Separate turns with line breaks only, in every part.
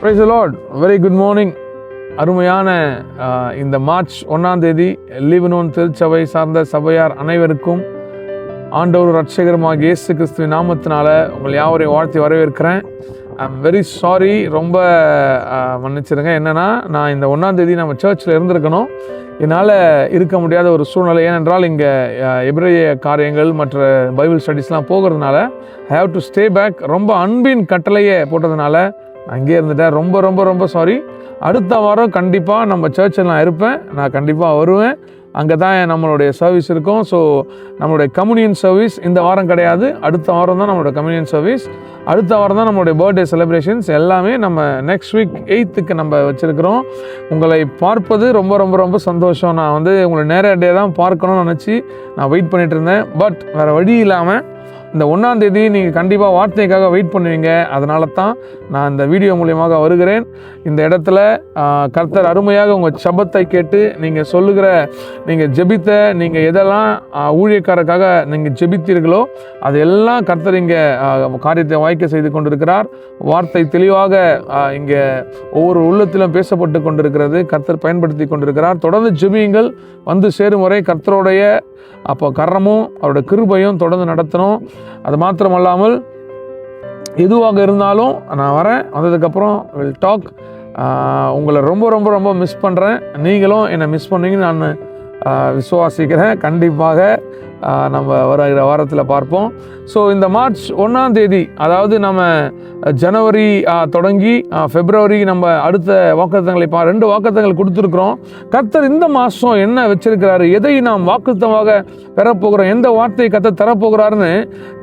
Praise the Lord. Very good morning. அருமையான இந்த March 1ஆம் தேதி லீபனோன் திருச்சபை சார்ந்த சபையார் அனைவருக்கும் ஆண்டவர் ரட்சகருமாக இயேசு கிறிஸ்துவின் நாமத்தினால உங்கள் யாவரையும் வாழ்த்தி வரவேற்கிறேன். ஐ எம் வெரி சாரி, ரொம்ப மன்னிச்சிருங்க. என்னென்னா, நான் இந்த 1ஆம் தேதி நம்ம சர்ச்சில் இருந்திருக்கணும், என்னால் இருக்க முடியாத ஒரு சூழ்நிலை. ஏனென்றால் இங்கே எபிரேய காரியங்கள் மற்ற பைபிள் ஸ்டடீஸ்லாம் போகிறதுனால I have to stay back. ரொம்ப அன்பின் கட்டளையை போட்டதுனால நான் அங்கேயே இருந்துட்டேன். ரொம்ப ரொம்ப ரொம்ப சாரி. அடுத்த வாரம் கண்டிப்பாக நம்ம சர்ச்சில் நான் இருப்பேன், நான் கண்டிப்பாக வருவேன். அங்கே தான் நம்மளுடைய சர்வீஸ் இருக்கும். ஸோ நம்மளுடைய கம்யூனியன் சர்வீஸ் இந்த வாரம் கிடையாது, அடுத்த வாரம் தான் நம்மளோட கம்யூனியன் சர்வீஸ். அடுத்த வாரம் தான் நம்மளுடைய பர்த்டே செலிப்ரேஷன்ஸ் எல்லாமே நம்ம நெக்ஸ்ட் வீக் 8th நம்ம வச்சுருக்கிறோம். உங்களை பார்ப்பது ரொம்ப ரொம்ப ரொம்ப சந்தோஷம். நான் உங்களை நேரடியாக தான் பார்க்கணும்னு நினச்சி நான் வெயிட் பண்ணிகிட்டு இருந்தேன். பட் வேறு வழி இல்லாமல் இந்த 1ஆம் தேதி நீங்கள் கண்டிப்பாக வார்த்தைக்காக வெயிட் பண்ணுவீங்க. அதனால தான் நான் இந்த வீடியோ மூலியமாக வருகிறேன். இந்த இடத்துல கர்த்தர் அருமையாக உங்கள் சபத்தை கேட்டு நீங்கள் சொல்லுகிற, நீங்கள் ஜெபித்த, நீங்கள் எதெல்லாம் ஊழியக்காரருக்காக நீங்கள் ஜெபித்தீர்களோ அதெல்லாம் கர்த்தர் இங்கே காரியத்தை வாய்க்க செய்து கொண்டிருக்கிறார். வார்த்தை தெளிவாக இங்கே ஒவ்வொரு உள்ளத்திலும் பேசப்பட்டு கொண்டிருக்கிறது. கர்த்தர் பயன்படுத்தி கொண்டிருக்கிறார். தொடர்ந்து ஜெபியுங்கள். வந்து சேரும் வரை கர்த்தருடைய அப்போ கரமும் அவருடைய கிருபையும் தொடர்ந்து நடத்தணும். அது மாத்திரமல்லாமல் எதுவாக இருந்தாலும் நான் வரேன், வந்ததுக்கப்புறம் வில் டாக். உங்களை ரொம்ப ரொம்ப ரொம்ப மிஸ் பண்ணுறேன். நீங்களும் என்னை மிஸ் பண்ணுவீங்கன்னு நான் விசுவாசிக்கிறேன். கண்டிப்பாக நம்ம வருகிற வாரத்தில் பார்ப்போம். ஸோ இந்த மார்ச் 1ஆம் தேதி, அதாவது நம்ம ஜனவரி தொடங்கி பிப்ரவரி நம்ம அடுத்த வாக்குத்தத்தங்களை 2 வாக்குத்தத்தங்கள் கொடுத்துருக்குறோம். கர்த்தர் இந்த மாதம் என்ன வச்சிருக்கிறாரு, எதை நாம் வாக்குத்தமாக பெறப்போகிறோம், எந்த வார்த்தையை கர்த்தர் தரப்போகிறாருன்னு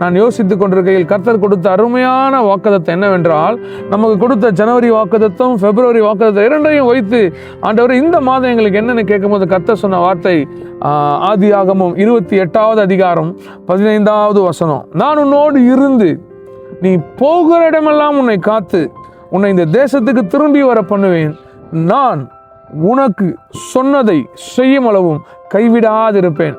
நான் யோசித்து கொண்டிருக்கையில் கர்த்தர் கொடுத்த அருமையான வாக்குத்தத்தம் என்னவென்றால், நமக்கு கொடுத்த ஜனவரி வாக்குத்தத்தம், பிப்ரவரி வாக்குத்தத்தம் இரண்டையும் வைத்து ஆண்டவர் இந்த மாதம் எங்களுக்கு என்னென்னு கேட்கும்போது கர்த்தர் சொன்ன வார்த்தை ஆதியாகமம் 28வது அதிகாரம் 15வது வசனம். நான் உன்னோடு இருந்து நீ போகிற இடமெல்லாம் உன்னை காத்து உன்னை இந்த தேசத்துக்கு திரும்பி வர பண்ணுவேன். நான் உனக்கு சொன்னதை செய்யும் அளவும் கைவிடாதிருப்பேன்.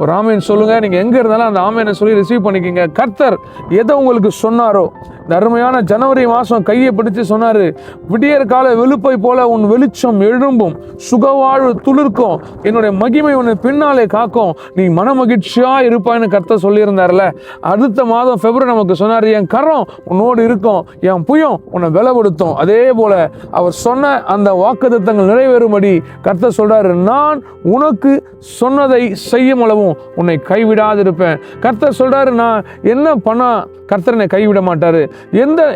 ஒரு ஆமேன் சொல்லுங்க. நீங்க எங்க இருந்தாலும் அந்த ஆமேனை சொல்லி ரிசீவ் பண்ணிக்கங்க. கர்த்தர் எதை உங்களுக்கு சொன்னாரோ, இந்த அருமையான ஜனவரி மாதம் கையை பிடிச்சு சொன்னாரு, விடியற் கால வெளுப்பை போல உன் வெளிச்சம் எழும்பும், சுகவாழ்வு துளிர்க்கும், என்னுடைய மகிமை உன்னை பின்னாலே காக்கும், நீ மன மகிழ்ச்சியா இருப்பான்னு கர்த்தர் சொல்லியிருந்தார்ல. அடுத்த மாதம் பிப்ரவரி நமக்கு சொன்னார், என் கரம் உன்னோடு இருக்கும், என் புயம் உன்னை பலப்படுத்தும். அதே போல அவர் சொன்ன அந்த வாக்குத்தத்தங்கள் நிறைவேறும்படி கர்த்தர் சொல்றாரு, நான் உனக்கு சொன்னதை செய்யும் அளவும் உன்னை கைவிடாதிருப்பேன். கர்த்தர் சொல்றாரு, நான் என்ன பண்ணா கர்த்தர் என்னை கைவிட மாட்டாரு.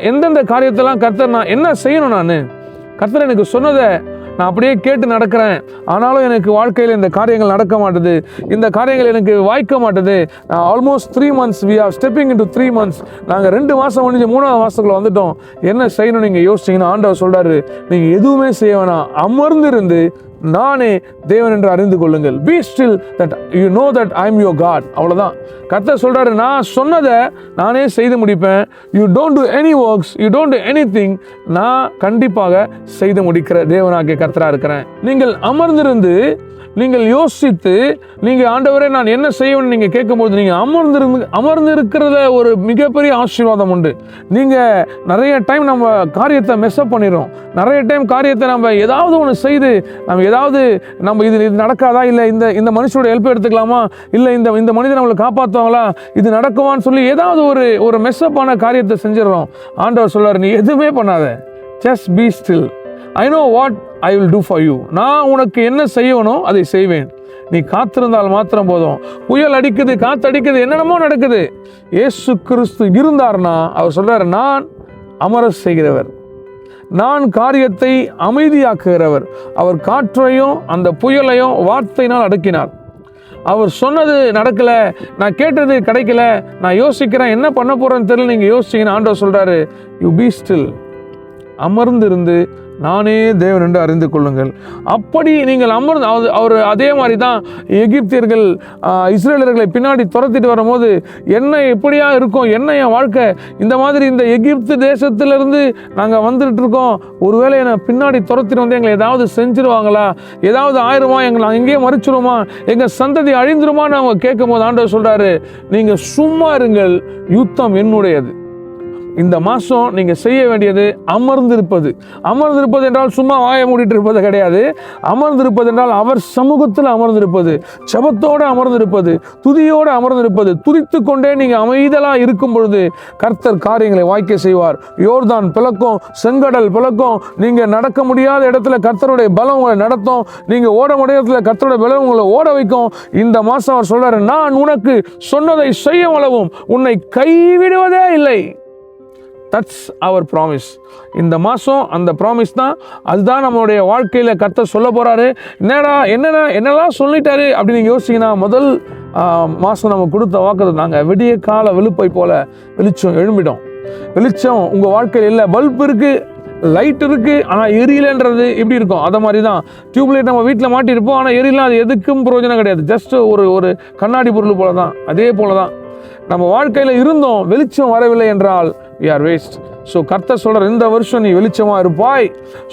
எந்தெந்த காரியத்தெல்லாம் கர்த்தர் நான் என்ன செய்யணும், நான் கர்த்தர் எனக்கு சொன்னதை நான் அப்படியே கேட்டு நடக்கிறேன், ஆனாலும் எனக்கு வாழ்க்கையில் இந்த காரியங்கள் நடக்க மாட்டுது, இந்த காரியங்கள் எனக்கு வாய்க்க மாட்டுது. Almost 3 months we are stepping into 3 months. நாங்கள் 2 மாதம் முடிஞ்சு 3ஆவது மாதத்துக்குள்ள வந்துட்டோம். என்ன செய்யணும் நீங்கள் யோசிச்சிங்கன்னா ஆண்டவர் சொல்றாரு, நீங்கள் எதுவுமே செய்ய வேணாம், அமர்ந்திருந்து நானே தேவன் என்று அறிந்து கொள்ளுங்கள். Be still that you know that I am your God. அவ்வளோதான். கர்த்தர் சொல்றாரு, நான் சொன்னதை நானே செய்து முடிப்பேன். You don't do any works, you don't do anything. நான் கண்டிப்பாக செய்து முடிக்கிற தேவனாகிய கர்த்தரா இருக்கிறேன். நீங்கள் அமர்ந்திருந்து நீங்கள் யோசித்து நீங்கள் ஆண்டவரே நான் என்ன செய்வேன்னு நீங்கள் கேட்கும்போது நீங்கள் அமர்ந்திருக்கிறத ஒரு மிகப்பெரிய ஆசீர்வாதம் உண்டு. நீங்கள் நிறைய டைம் நம்ம காரியத்தை மெஸ்அப் பண்ணிடுறோம். நிறைய டைம் காரியத்தை நம்ம ஏதாவது ஒன்று செய்து நம்ம இது நடக்காதா, இல்லை இந்த மனுஷனோட ஹெல்ப் எடுத்துக்கலாமா, இல்லை இந்த மனிதன் நம்மளை காப்பாற்றுவாங்களா, இது நடக்குமான்னு சொல்லி ஏதாவது ஒரு மெஸ்அப்பான காரியத்தை செஞ்சிடறோம். ஆண்டவர் சொல்றார், நீ எதுவுமே பண்ணாத, just be still. I know what I will do for you. நான் உனக்கு என்ன செய்யணும் அதை செய்வேன். நீ காத்திருந்தால் மாத்திரம் போதும். புயல் அடிக்குது, காத்தடிக்குது, என்னென்னமோ நடக்குது. இயேசு கிறிஸ்து இருந்தார்னா அவர் சொல்றாரு, நான் அமர செய்கிறவர், நான் காரியத்தை அமைதியாக்குகிறவர். அவர் காற்றையும் அந்த புயலையும் வார்த்தையினால் அடக்கினார். அவர் சொன்னது நடக்கல, நான் கேட்டது கிடைக்கல, நான் யோசிக்கிறேன் என்ன பண்ண போறேன்னு தெரியல, நீங்க யோசிச்சீங்கன்னா ஆண்டவர் சொல்றாரு, யூ பி ஸ்டில், அமர்ந்திருந்து நானே தேவன் என்று அறிந்து கொள்ளுங்கள். அப்படி நீங்கள் அவர் அதே மாதிரி தான் எகிப்தியர்கள் இஸ்ரேலர்களை பின்னாடி துரத்திட்டு வரும்போது என்ன எப்படியா இருக்கும், என்ன என் வாழ்க்கை, இந்த மாதிரி இந்த எகிப்து தேசத்திலிருந்து நாங்கள் வந்துட்டு இருக்கோம், ஒருவேளை என்னை பின்னாடி துரத்திட்டு வந்து எங்களை ஏதாவது செஞ்சிருவாங்களா, ஏதாவது ஆயிரமா, நாங்கள் இங்கேயே மறிச்சிருமா, எங்கள் சந்ததி அழிந்துருமான்னு அவங்க கேட்கும் போது ஆண்டவர் சொல்றாரு, நீங்கள் சும்மா இருங்கள், யுத்தம் என்னுடையது. இந்த மாதம் நீங்கள் செய்ய வேண்டியது அமர்ந்திருப்பது. அமர்ந்திருப்பது என்றால் சும்மா வாயை மூடிட்டு இருப்பது கிடையாது. அமர்ந்திருப்பது என்றால் அவர் சமூகத்தில் அமர்ந்திருப்பது, ஜெபத்தோடு அமர்ந்திருப்பது, துதியோடு அமர்ந்திருப்பது. துதித்து கொண்டே நீங்கள் அமைதலாக இருக்கும் பொழுது கர்த்தர் காரியங்களை வாய்க்க செய்வார். யோர்தான் பிளக்கும், செங்கடல் பிளக்கும். நீங்கள் நடக்க முடியாத இடத்துல கர்த்தருடைய பலம் உங்களை நடத்தும். நீங்கள் ஓட முடியாத இடத்துல கர்த்தருடைய பலம் உங்களை ஓட வைக்கும். இந்த மாதம் அவர் சொல்றாரு, நான் உனக்கு சொன்னதை செய்யும் அளவும் உன்னை கைவிடுவதே இல்லை. தட்ஸ் அவர் ப்ராமிஸ். இந்த மாதம் அந்த ப்ராமிஸ் தான். அதுதான் நம்மளுடைய வாழ்க்கையில் கர்த்தர் சொல்ல போகிறாரு. என்னெல்லாம் சொல்லிட்டாரு அப்படின்னு நீங்கள் யோசிச்சிங்கன்னா, முதல் மாதம் நம்ம கொடுத்த வாக்குறது நாங்கள் விடிய கால வெளுப்பை போல வெளிச்சம் எழும்பிடும். வெளிச்சம் உங்கள் வாழ்க்கையில் இல்லை. பல்ப் இருக்குது, லைட் இருக்குது, ஆனால் எரியலைன்றது எப்படி இருக்கும்? அதை மாதிரி தான் டியூப்லைட் நம்ம வீட்டில் மாட்டியிருப்போம், ஆனால் எரியலாம். அது எதுக்கும் பிரயோஜனம் கிடையாது. ஜஸ்ட் ஒரு கண்ணாடி பொருள் போல தான். அதே போல தான் நம்ம வாழ்க்கையில் இருந்தோம், வெளிச்சம் வரவில்லை என்றால் we are waste. ஸோ கர்த்தர் சொல்கிற, இந்த வருஷம் நீ வெளிச்சமாக இருப்பாய்,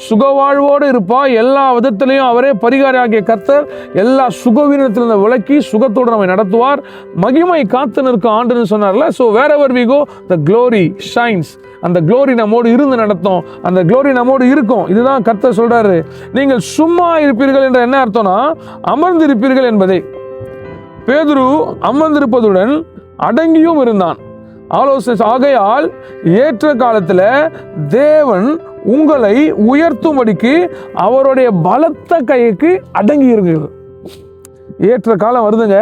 சுகவாழ்வோடு இருப்பாய். எல்லா விதத்திலையும் அவரே பரிகாரியாகிய கர்த்தர் எல்லா சுகவீனத்திலிருந்து விலக்கி சுகத்தோடு நம்மை நடத்துவார். மகிமை காத்து நிற்கும் ஆண்டுன்னு சொன்னார்ல. So wherever we go the glory shines. அந்த க்ளோரி நம்மோடு இருந்து நடத்தும், அந்த க்ளோரி நம்மோடு இருக்கும். இதுதான் கர்த்தர் சொல்றாரு. நீங்கள் சும்மா இருப்பீர்கள் என்ற என்ன அர்த்தம்னா, அமர்ந்திருப்பீர்கள் என்பதை. பேதுரு அமர்ந்திருப்பதுடன் அடங்கியும் இருந்தான். ஆகையால் ஏற்ற காலத்தில் தேவன் உங்களை உயர்த்தும்படிக்கு அவருடைய பலத்த கைக்கு அடங்கி இருக்கிறது. ஏற்ற காலம் வருதுங்க.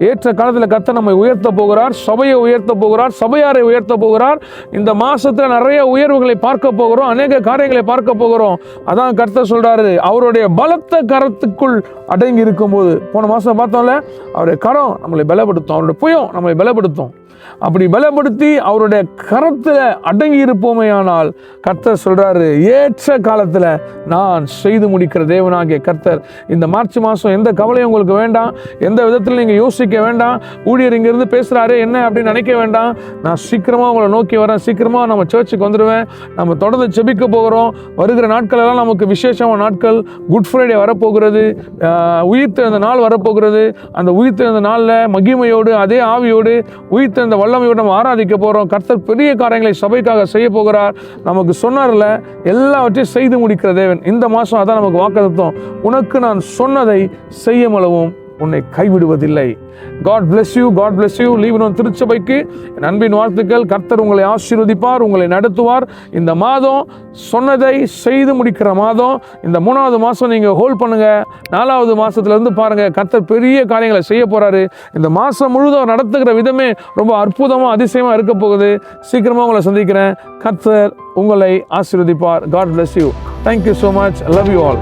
ஏற்ற காலத்தில் கர்த்தர் நம்மை உயர்த்த போகிறார், சபையை உயர்த்த போகிறார், சபையாரை உயர்த்த போகிறார். இந்த மாசத்துல நிறைய உயர்வுகளை பார்க்க போகிறோம், அநேக காரியங்களை பார்க்க போகிறோம். அதான் கர்த்தர் சொல்றாரு, அவருடைய பலத்த கரத்துக்குள் அடங்கி இருக்கும்போது. போன மாசம் பார்த்தோம்ல, அவருடைய கரம் நம்மளை பலப்படுத்தும், அவருடைய புயம் நம்மளை பலப்படுத்தும். அப்படி பலப்படுத்தி அவருடைய கரத்துல அடங்கி இருப்போமையானால் கர்த்தர் சொல்றாரு, ஏற்ற காலத்துல நான் செய்து முடிக்கிற தேவனாகிய கர்த்தர். இந்த மார்ச் மாசம் எந்த கவலையும் உங்களுக்கு வேண்டாம், எந்த விதத்தில் நீங்க யோசிக்க வேண்டாம். ஊழியர் இங்கிருந்து பேசுறாரு என்ன அப்படின்னு நினைக்க வேண்டாம். நான் சீக்கிரமா உங்களை நோக்கி வரேன், சீக்கிரமா நம்ம சர்ச்சுக்கு வந்துடுவேன். நம்ம தொடர்ந்து செபிக்க போகிறோம். வருகிற நாட்கள் எல்லாம் நமக்கு விசேஷமான நாட்கள். குட் ஃப்ரைடே வரப்போகிறது, உயிர்த்தெழுந்த நாள் வரப்போகிறது. அந்த உயிர்த்தெழுந்த நாளில் மகிமையோடு அதே ஆவியோடு உயிர்த்தெழுந்த வல்லமையோடு நம்ம ஆராதிக்க போறோம். கர்த்தர் பெரிய காரியங்களை சபைக்காக செய்ய போகிறார். நமக்கு சொன்னார்ல, எல்லாவற்றையும் செய்து முடிக்கிற தேவன். இந்த மாசம் அதான் நமக்கு வாக்குத்தத்தம். உனக்கு நான் சொன்னதை செய்யுமளவும் உன்னை கைவிடுவதில்லை. God bless you, God bless you. லீவனோன் திருச்சபைக்கு என் அன்பின் வாழ்த்துக்கள். கர்த்தர் உங்களை ஆசீர்வதிப்பார், உங்களை நடத்துவார். இந்த மாதம் சொன்னதை செய்து முடிக்கிற மாதம். இந்த 3வது மாதம் நீங்கள் ஹோல்ட் பண்ணுங்க. 4வது மாதத்துல இருந்து பாருங்க, கர்த்தர் பெரிய காரியங்களை செய்ய போறாரு. இந்த மாதம் முழுதும் நடத்துகிற விதமே ரொம்ப அற்புதமாக அதிசயமாக இருக்க போகுது. சீக்கிரமாக உங்களை சந்திக்கிறேன். கர்த்தர் உங்களை ஆசீர்வதிப்பார். God bless you. Thank you so much. I love you all.